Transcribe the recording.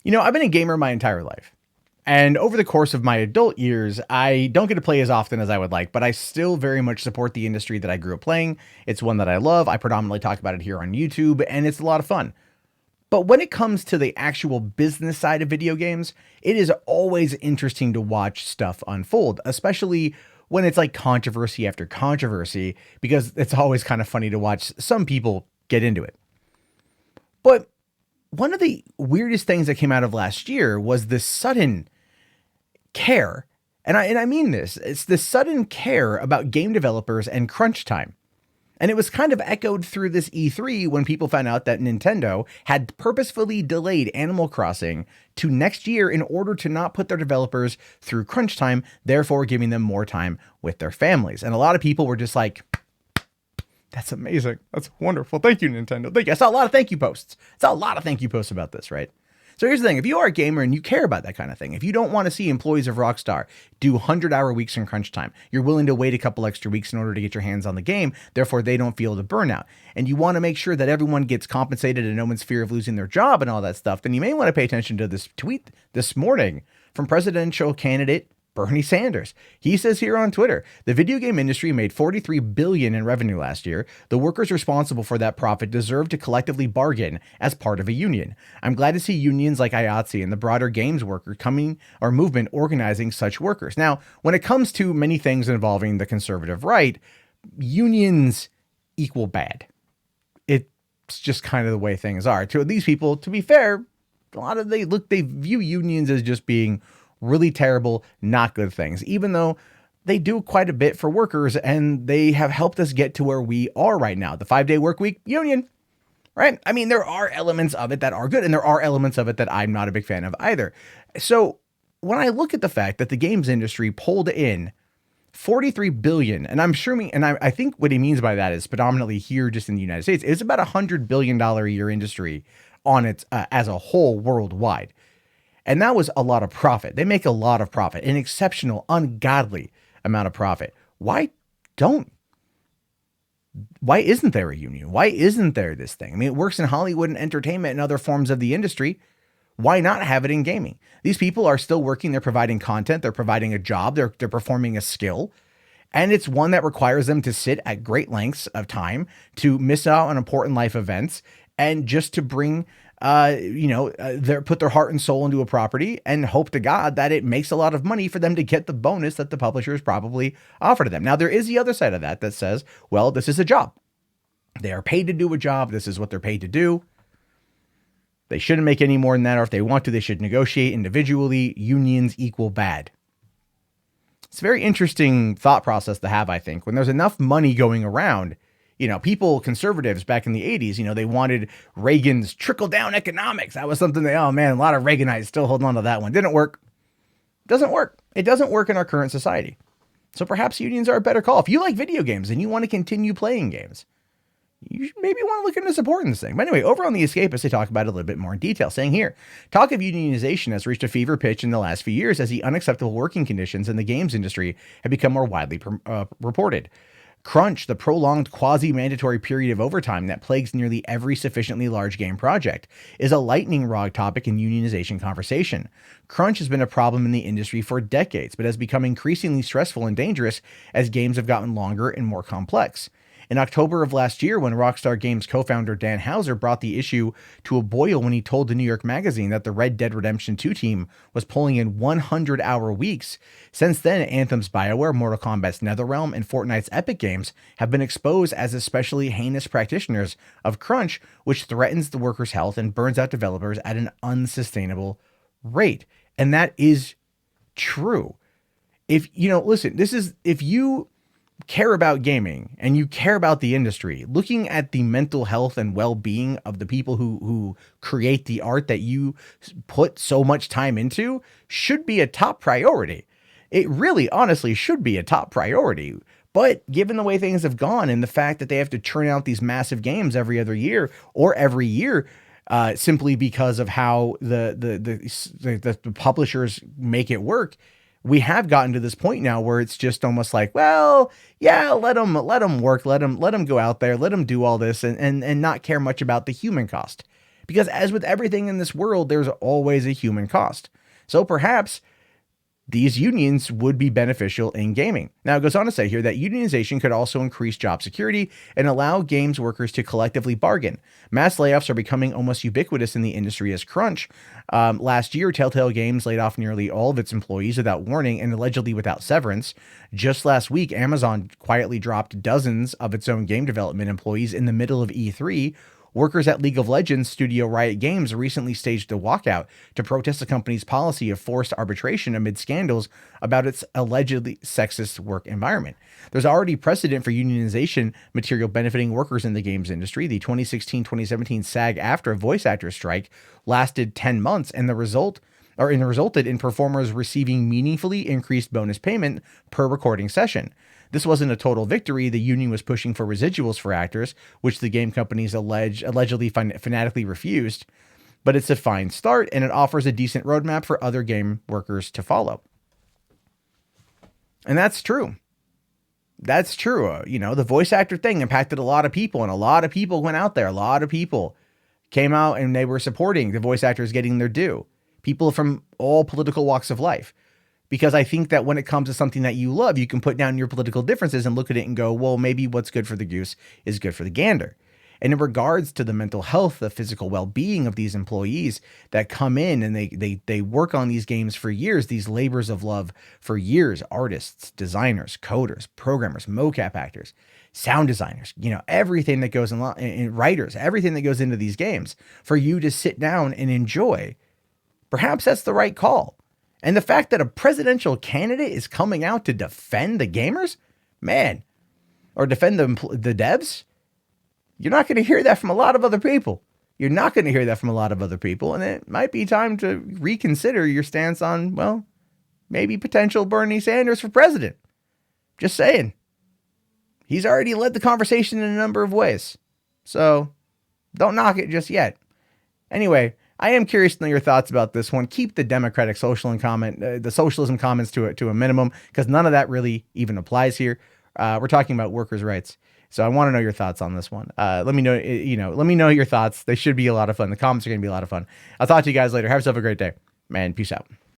I've been a gamer my entire life. And over the course of my adult years, I don't get to play as often as I would like, but I still very much support the industry that I grew up playing. It's one that I love. I predominantly talk about it here on YouTube, and it's a lot of fun. But when it comes to the actual business side of video games, it is always interesting to watch stuff unfold, especially when it's like controversy after controversy, because it's always kind of funny to watch some people get into it. But one of the weirdest things that came out of last year was this sudden care. And I mean this, it's this sudden care about game developers and crunch time. And it was kind of echoed through this E3 when people found out that Nintendo had purposefully delayed Animal Crossing to next year in order to not put their developers through crunch time, therefore giving them more time with their families. And a lot of people were just like, that's amazing. That's wonderful. Thank you, Nintendo. Thank you. I saw a lot of thank you posts. I saw a lot of thank you posts about this, right? So here's the thing. If you are a gamer and you care about that kind of thing, if you don't want to see employees of Rockstar do 100-hour weeks in crunch time, you're willing to wait a couple extra weeks in order to get your hands on the game, therefore they don't feel the burnout, and you want to make sure that everyone gets compensated and no one's fear of losing their job and all that stuff, then you may want to pay attention to this tweet this morning from presidential candidate Bernie Sanders. He says here on Twitter, the video game industry made $43 billion in revenue last year. The workers responsible for that profit deserve to collectively bargain as part of a union. I'm glad to see unions like IATSE and the broader games worker movement organizing such workers. Now, when it comes to many things involving the conservative right, unions equal bad. It's just kind of the way things are. To these people, to be fair, they view unions as just being really terrible, not good things, even though they do quite a bit for workers and they have helped us get to where we are right now. The 5-day work week union, right? I mean, there are elements of it that are good and there are elements of it that I'm not a big fan of either. So when I look at the fact that the games industry pulled in 43 billion, and I think what he means by that is predominantly here just in the United States, it's about $100 billion a year industry on its as a whole worldwide. And that was a lot of profit. They make a lot of profit, an exceptional, ungodly amount of profit. Why isn't there a union? Why isn't there this thing? I mean, it works in Hollywood and entertainment and other forms of the industry. Why not have it in gaming? These people are still working. They're providing content. They're providing a job. They're performing a skill. And it's one that requires them to sit at great lengths of time to miss out on important life events and just to bring put their heart and soul into a property and hope to God that it makes a lot of money for them to get the bonus that the publishers probably offer to them. Now, there is the other side of that says, well, this is a job. They are paid to do a job. This is what they're paid to do. They shouldn't make any more than that, or if they want to, they should negotiate individually. Unions equal bad. It's a very interesting thought process to have, I think. When there's enough money going around, conservatives back in the 80s, they wanted Reagan's trickle-down economics. That was something a lot of Reaganites still holding on to that one. Didn't work. Doesn't work. It doesn't work in our current society. So perhaps unions are a better call. If you like video games and you want to continue playing games, you maybe want to look into supporting this thing. But anyway, over on The Escapist, they talk about it a little bit more in detail, saying here, talk of unionization has reached a fever pitch in the last few years as the unacceptable working conditions in the games industry have become more widely reported. Crunch, the prolonged quasi-mandatory period of overtime that plagues nearly every sufficiently large game project, is a lightning rod topic in unionization conversation. Crunch has been a problem in the industry for decades, but has become increasingly stressful and dangerous as games have gotten longer and more complex. In October of last year, when Rockstar Games co-founder Dan Houser brought the issue to a boil when he told the New York Magazine that the Red Dead Redemption 2 team was pulling in 100-hour weeks. Since then, Anthem's BioWare, Mortal Kombat's NetherRealm, and Fortnite's Epic Games have been exposed as especially heinous practitioners of crunch, which threatens the workers' health and burns out developers at an unsustainable rate. And that is true. If you care about gaming and you care about the industry, looking at the mental health and well-being of the people who create the art that you put so much time into should be a top priority. It really honestly should be a top priority. But given the way things have gone and the fact that they have to churn out these massive games every other year or every year, simply because of how the publishers make it work, we have gotten to this point now where it's just almost like, well, yeah, let them work, let them go out there, let them do all this and not care much about the human cost. Because as with everything in this world, there's always a human cost. So perhaps these unions would be beneficial in gaming. Now, it goes on to say here that unionization could also increase job security and allow games workers to collectively bargain. Mass layoffs are becoming almost ubiquitous in the industry as crunch. Last year, Telltale Games laid off nearly all of its employees without warning and allegedly without severance. Just last week, Amazon quietly dropped dozens of its own game development employees in the middle of E3. Workers at League of Legends studio Riot Games recently staged a walkout to protest the company's policy of forced arbitration amid scandals about its allegedly sexist work environment. There's already precedent for unionization material benefiting workers in the games industry. The 2016-2017 SAG-AFTRA voice actor strike lasted 10 months, and resulted in performers receiving meaningfully increased bonus payment per recording session. This wasn't a total victory. The union was pushing for residuals for actors, which the game companies allegedly fanatically refused. But it's a fine start, and it offers a decent roadmap for other game workers to follow. And that's true. That's true. The voice actor thing impacted a lot of people, and a lot of people went out there. A lot of people came out and they were supporting the voice actors getting their due. People from all political walks of life. Because I think that when it comes to something that you love, you can put down your political differences and look at it and go, well, maybe what's good for the goose is good for the gander. And in regards to the mental health, the physical well-being of these employees that come in and they work on these games for years, these labors of love for years, artists, designers, coders, programmers, mocap actors, sound designers, everything that goes in writers, everything that goes into these games for you to sit down and enjoy. Perhaps that's the right call. And the fact that a presidential candidate is coming out to defend the gamers, or defend the devs, you're not going to hear that from a lot of other people. You're not going to hear that from a lot of other people. And it might be time to reconsider your stance on, well, maybe potential Bernie Sanders for president. Just saying. He's already led the conversation in a number of ways. So don't knock it just yet. Anyway, I am curious to know your thoughts about this one. Keep the democratic the socialism comments to a minimum, because none of that really even applies here. We're talking about workers' rights. So I want to know your thoughts on this one. Let me know, let me know your thoughts. They should be a lot of fun. The comments are going to be a lot of fun. I'll talk to you guys later. Have yourself a great day, man. Peace out.